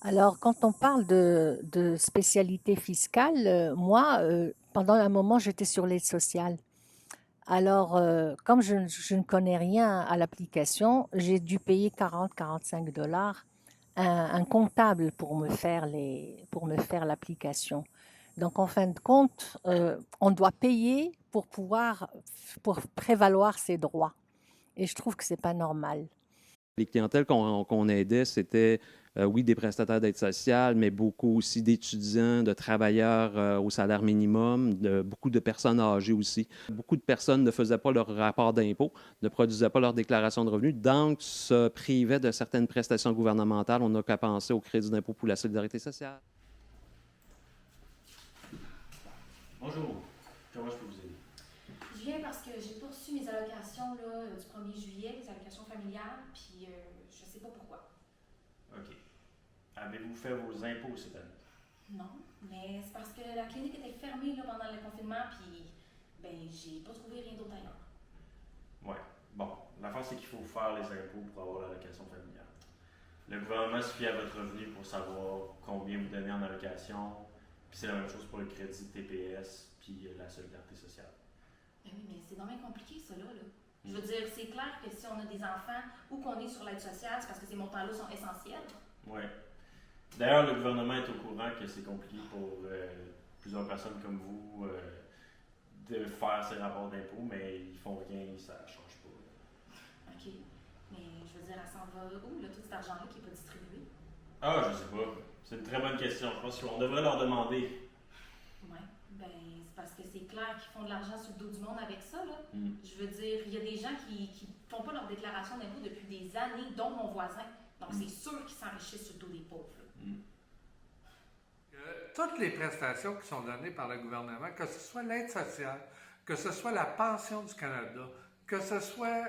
Alors, quand on parle de spécialité fiscale, moi, pendant un moment, j'étais sur l'aide sociale. Alors, comme je ne connais rien à l'application, j'ai dû payer 40-45 $ un comptable pour me faire l'application. Donc, en fin de compte, on doit payer pour prévaloir ses droits. Et je trouve que c'est pas normal. Les clientèles qu'on aidait, c'était, oui, des prestataires d'aide sociale, mais beaucoup aussi d'étudiants, de travailleurs au salaire minimum, beaucoup de personnes âgées aussi. Beaucoup de personnes ne faisaient pas leur rapport d'impôt, ne produisaient pas leur déclaration de revenus, donc se privaient de certaines prestations gouvernementales. On n'a qu'à penser au crédit d'impôt pour la solidarité sociale. Bonjour, comment je peux vous aider? Je viens parce que j'ai pas reçu mes allocations là, du 1er juillet, les allocations familiales, puis je sais pas pourquoi. OK. Avez-vous fait vos impôts cette année? Non, mais c'est parce que la clinique était fermée là, pendant le confinement, puis j'ai pas trouvé rien d'autre ailleurs. Ouais. Bon, l'affaire, c'est qu'il faut faire les impôts pour avoir l'allocation familiale. Le gouvernement se fie à votre revenu pour savoir combien vous donnez en allocation, puis c'est la même chose pour le crédit TPS, puis la solidarité sociale. Ben oui, mais c'est vraiment compliqué ça là. Je veux dire, c'est clair que si on a des enfants ou qu'on est sur l'aide sociale, c'est parce que ces montants-là sont essentiels. Ouais. D'ailleurs, le gouvernement est au courant que c'est compliqué pour plusieurs personnes comme vous de faire ces rapports d'impôts, mais ils font rien, ça ne change pas. OK. Mais je veux dire, elle s'en va où, là, tout cet argent-là qui n'est pas distribué? Ah, je sais pas. C'est une très bonne question. Je pense qu'on devrait leur demander. Ouais, c'est parce que c'est clair qu'ils font de l'argent sur le dos du monde avec ça, là. Mm. Je veux dire, il y a des gens qui font pas leur déclaration d'impôt depuis des années, dont mon voisin. Donc, c'est sûr qu'ils s'enrichissent sur le dos des pauvres, là. Mm. Toutes les prestations qui sont données par le gouvernement, que ce soit l'aide sociale, que ce soit la pension du Canada, que ce soit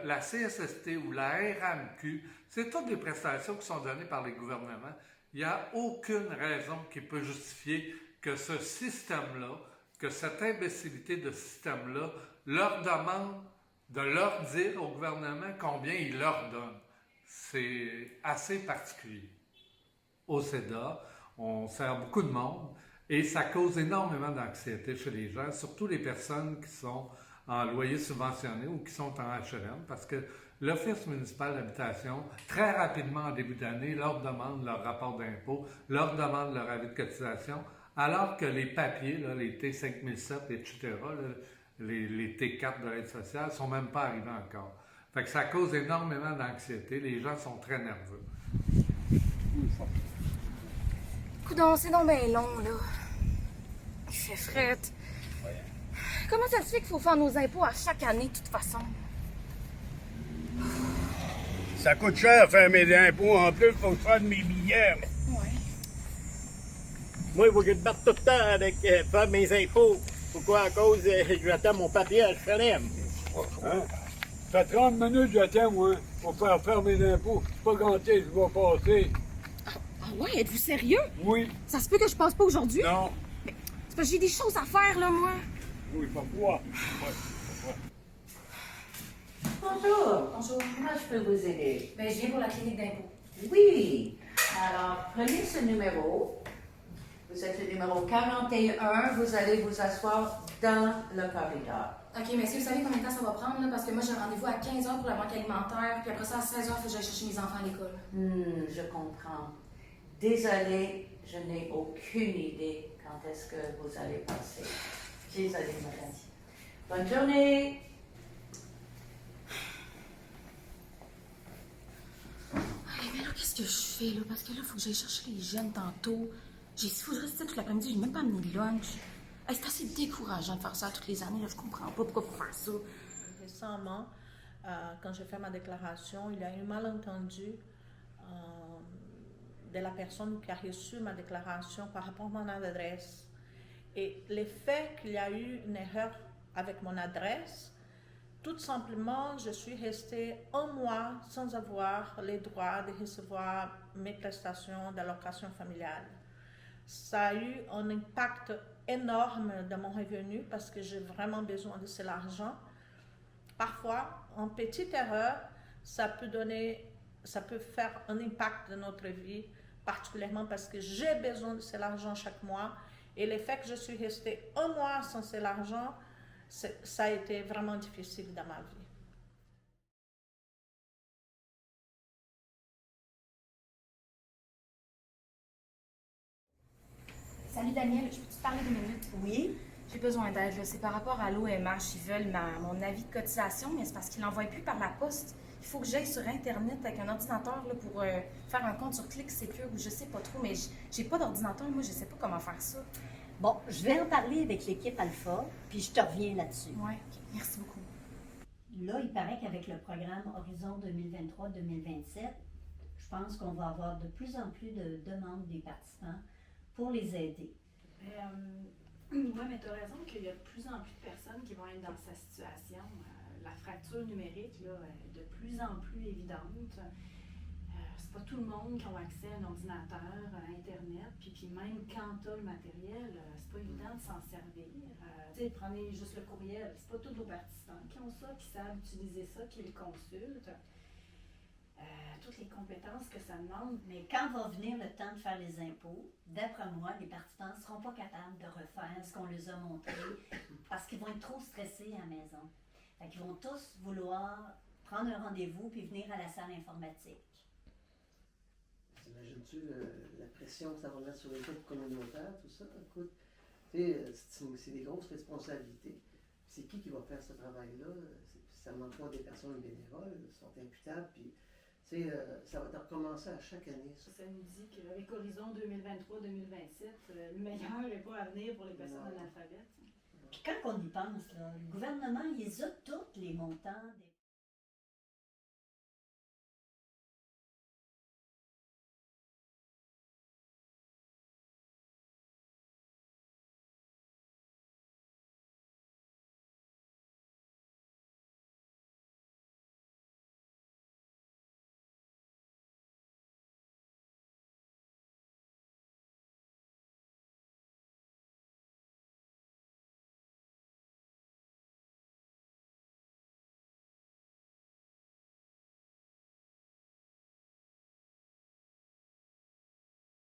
la CSST ou la RAMQ, c'est toutes des prestations qui sont données par les gouvernements. Il n'y a aucune raison qui peut justifier que ce système-là, que cette imbécilité de système-là, leur demande de leur dire au gouvernement combien il leur donne. C'est assez particulier. Au CEDA, on sert beaucoup de monde et ça cause énormément d'anxiété chez les gens, surtout les personnes qui sont en loyer subventionné ou qui sont en HLM, parce que l'Office municipal d'habitation, très rapidement en début d'année, leur demande leur rapport d'impôt, leur demande leur avis de cotisation, alors que les papiers, là, les T5007, etc., là, les T4 de l'aide sociale, ne sont même pas arrivés encore. Fait que ça cause énormément d'anxiété. Les gens sont très nerveux. Coudon, c'est donc bien long, là. Il fait frette. Comment ça se fait qu'il faut faire nos impôts à chaque année, de toute façon? Ça coûte cher faire mes impôts. En plus, il faut que je fasse mes billets. Ouais. Moi, il faut que je batte tout le temps avec faire mes impôts. Pourquoi? À cause, j'attends mon papier à HLM. Hein? Ça fait 30 minutes que j'attends, moi, pour faire mes impôts. C'est pas quand je vais passer. Ah ouais, êtes-vous sérieux? Oui, Ça se peut que je passe pas aujourd'hui? non. C'est parce que j'ai des choses à faire, là, moi. Oui, pourquoi? Bonjour, Bonjour. comment je peux vous aider? Je viens pour la clinique d'impôt. Oui, alors prenez ce numéro. Vous êtes le numéro 41, vous allez vous asseoir dans le corridor. OK, mais est-ce que vous savez combien de temps ça va prendre, là? Parce que moi, j'ai un rendez-vous à 15h pour la banque alimentaire, puis après ça, à 16h, il faut que j'aille chercher mes enfants à l'école. Je comprends. Désolée, je n'ai aucune idée quand est-ce que vous allez passer. Désolée, madame. Bonne journée. Mais là, qu'est-ce que je fais, là? Parce que là, il faut que j'aille chercher les jeunes tantôt. J'ai dit, faut que je reste toute l'après-midi, j'ai même pas amené de lunch. Hey, c'est assez décourageant de faire ça toutes les années, là. Je comprends pas pourquoi faut faire ça. Récemment, quand j'ai fait ma déclaration, il y a eu un malentendu de la personne qui a reçu ma déclaration par rapport à mon adresse. Et le fait qu'il y a eu une erreur avec mon adresse, tout simplement, je suis restée un mois sans avoir les droits de recevoir mes prestations d'allocation familiale. Ça a eu un impact énorme dans mon revenu parce que j'ai vraiment besoin de cet argent. Parfois, une petite erreur, ça peut faire un impact dans notre vie particulièrement parce que j'ai besoin de cet argent chaque mois. Et le fait que je suis restée un mois sans cet argent, ça a été vraiment difficile dans ma vie. Salut Daniel, je peux te parler 2 minutes? Oui. J'ai besoin d'aide, là. C'est par rapport à l'OMH. Ils veulent mon avis de cotisation, mais c'est parce qu'ils l'envoient plus par la poste. Il faut que j'aille sur Internet avec un ordinateur là, pour faire un compte sur ClickSecure ou je sais pas trop, mais j'ai pas d'ordinateur, moi, je sais pas comment faire ça. Bon, je vais en parler avec l'équipe Alpha, puis je te reviens là-dessus. Ouais, ok. Merci beaucoup. Là, il paraît qu'avec le programme Horizon 2023-2027, je pense qu'on va avoir de plus en plus de demandes des participants pour les aider. Oui, mais tu as raison qu'il y a de plus en plus de personnes qui vont être dans sa situation. La fracture numérique là, est de plus en plus évidente. C'est pas tout le monde qui a accès à un ordinateur, à Internet, puis même quand tu as le matériel, c'est pas évident de s'en servir. Prenez juste le courriel, c'est pas tous nos participants qui ont ça, qui savent utiliser ça, qui le consultent. Toutes les compétences que ça demande. Mais quand va venir le temps de faire les impôts, d'après moi, les participants ne seront pas capables de refaire ce qu'on les a montré parce qu'ils vont être trop stressés à la maison. Fait qu'ils vont tous vouloir prendre un rendez-vous puis venir à la salle informatique. T'imagines-tu la pression que ça va mettre sur les groupes communautaires, tout ça? Écoute, c'est des grosses responsabilités. C'est qui va faire ce travail-là? Ça ne manque pas des personnes bénévoles, ils sont imputables, puis ça va recommencer à chaque année. Ça nous dit qu'avec Horizon 2023-2027, le meilleur n'est pas à venir pour les personnes analphabètes. Puis quand on y pense, là, le gouvernement, il a tous les montants des